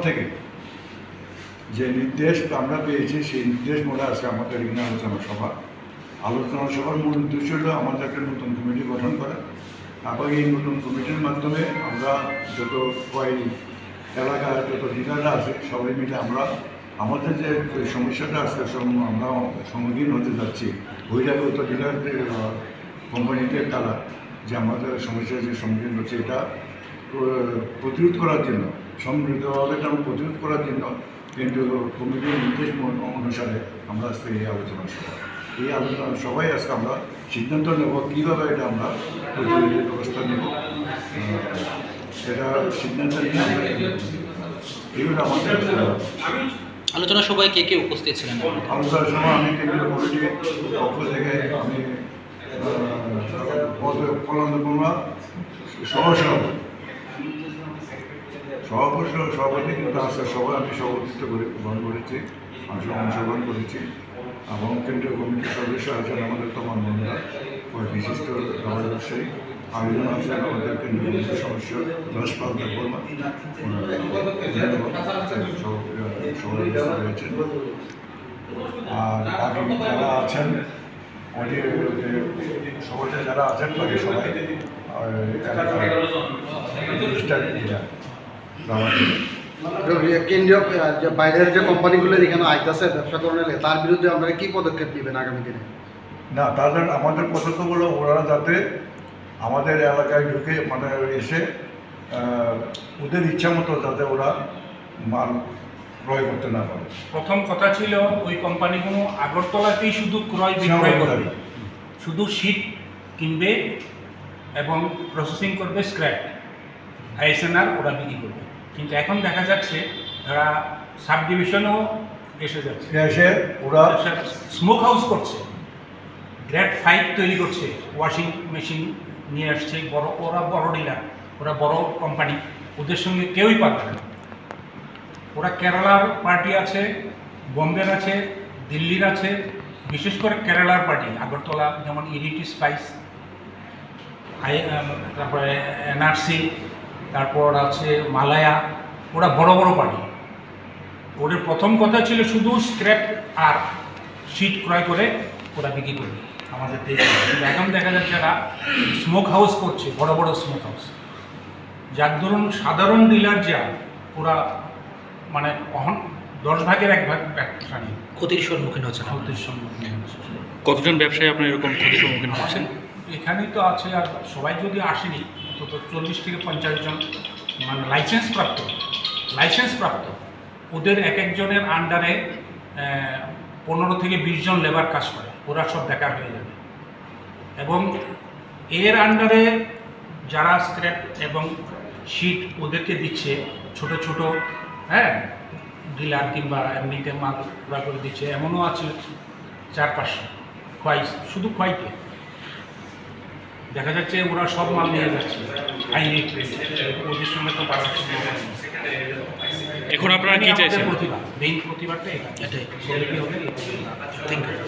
থেকে যে নির্দেশ আমরা পেয়েছি সেই নির্দেশ মনে আছে আমাদের এখানে আলোচনা সভার মূল উদ্দেশ্য হলো আমাদের একটা নতুন কমিটি গঠন করা এবং এই নতুন কমিটির মাধ্যমে আমরা যত এলাকার যত ডিলাররা আছে সবাই মিলে আমরা আমাদের যে সমস্যাটা আছে আমরা সম্মুখীন হতে যাচ্ছি বহিরাগত ডিলারদের কোম্পানিদের দ্বারা যে আমাদের সমস্যার যে সম্মুখীন হচ্ছে এটা প্রতিরোধ করার জন্য সমৃদ্ধভাবে এটা প্রতিরোধ করার জন্য কিন্তু কমিটির নির্দেশ অনুসারে আমরা আজকে এই আলোচনা সবাই আজকে আমরা সিদ্ধান্ত নেব কীভাবে এটা আমরা প্রতিরোধের ব্যবস্থা নেব সেটা সিদ্ধান্ত নিয়ে এগুলো আমাদের আলোচনা সভায় কে কে উপস্থিত ছিলেন? আলোচনার সময় আমি কেন্দ্রীয় কমিটির পক্ষ থেকে আমি কলন্দ বর্মা সভাপতি কিন্তু আজকে সবাই আমি সভাপতিত্ব গ্রহণ করেছি অংশগ্রহণ করেছি এবং কেন্দ্রীয় কমিটির সদস্য আছেন আমাদের তোমার মহিলা বিশিষ্ট খাবার ব্যবসায়ী আয়োজন আছেন আমাদের কেন্দ্রীয় কমিটির সদস্য যশপাল বর্মা রয়েছেন আর বাকি যারা আছেন সবাই যারা আছেন বাকি সবাই কেন্দ্রীয় যে বাইরের যে কোম্পানিগুলো এখানে আইতেছে ব্যবসা করে তার বিরুদ্ধে আপনারা কি পদক্ষেপ নেবেন আগামী দিনে? না, তাদের আমাদের পছন্দ হলো ওরা যাতে আমাদের এলাকায় ঢুকে মানে এসে ওদের ইচ্ছা মতো যাতে ওরা মাল ক্রয় করতে না পারে। প্রথম কথা ছিল ওই কোম্পানিগুলো আগরতলাতেই শুধু ক্রয় বিক্রয় করবে, শুধু শীট কিনবে এবং প্রসেসিং করবে স্ক্র্যাপ আইএসএনআর ওরা বিক্রি করবে। কিন্তু এখন দেখা যাচ্ছে ওরা সাব ডিভিশনও এসে যাচ্ছে, এসে ওরা স্মোক হাউস করছে, গ্রেড 5 তৈরি করছে, ওয়াশিং মেশিন নিয়ে আসছে। ওরা বড় ডিলার, ওরা বড় কোম্পানি, ওদের সঙ্গে কেউই পারবে না। ওরা কেরালার পার্টি আছে, বম্বের আছে, দিল্লির আছে, বিশেষ করে কেরালার পার্টি আগরতলা, যেমন ইরিটি স্পাইস, তারপরে এনআরসি, তারপর আছে মালায়া, ওরা বড় বড় পার্টি। ওদের প্রথম কথা ছিল শুধু স্ক্র্যাপ আর শিট ক্রয় করে ওরা বিক্রি করবে আমাদের দেশে। কিন্তু এখন দেখা যাচ্ছে এরা স্মোক হাউস করছে, বড় বড় স্মোক হাউস, যার ধরুন সাধারণ ডিলার যা ওরা মানে 10 ভাগের 1 ভাগ ব্যবসা নিয়ে ক্ষতির সম্মুখীন হচ্ছে। ক্ষতির সম্মুখীন হচ্ছে। কতজন ব্যবসায়ী আপনার এরকম ক্ষতির সম্মুখীন হচ্ছেন? এখানেই তো আছে, আর সবাই যদি আসেনি অন্তত 40 থেকে 50 জন মানে লাইসেন্স প্রাপ্ত ওদের এক একজনের আন্ডারে 15 থেকে 20 জন লেবার কাজ করে, ওরা সব বেকার হয়ে যাবে। এবং এর আন্ডারে যারা স্ক্র্যাপ এবং শিট ওদেরকে দিচ্ছে ছোট ছোট ডিলার কিংবা এমনিতে মাল ওরা করে দিচ্ছে, এমনও আছে 4-500 শুধু খোয়াইতে দেখা যাচ্ছে ওরা সব মাল নিয়ে যাচ্ছে হাই রেট, ওদের সঙ্গে তো পারার সম্ভব। এখন আপনারা কি চাইছেন? মেইন প্রতিবাদটা এটাই। Thank you.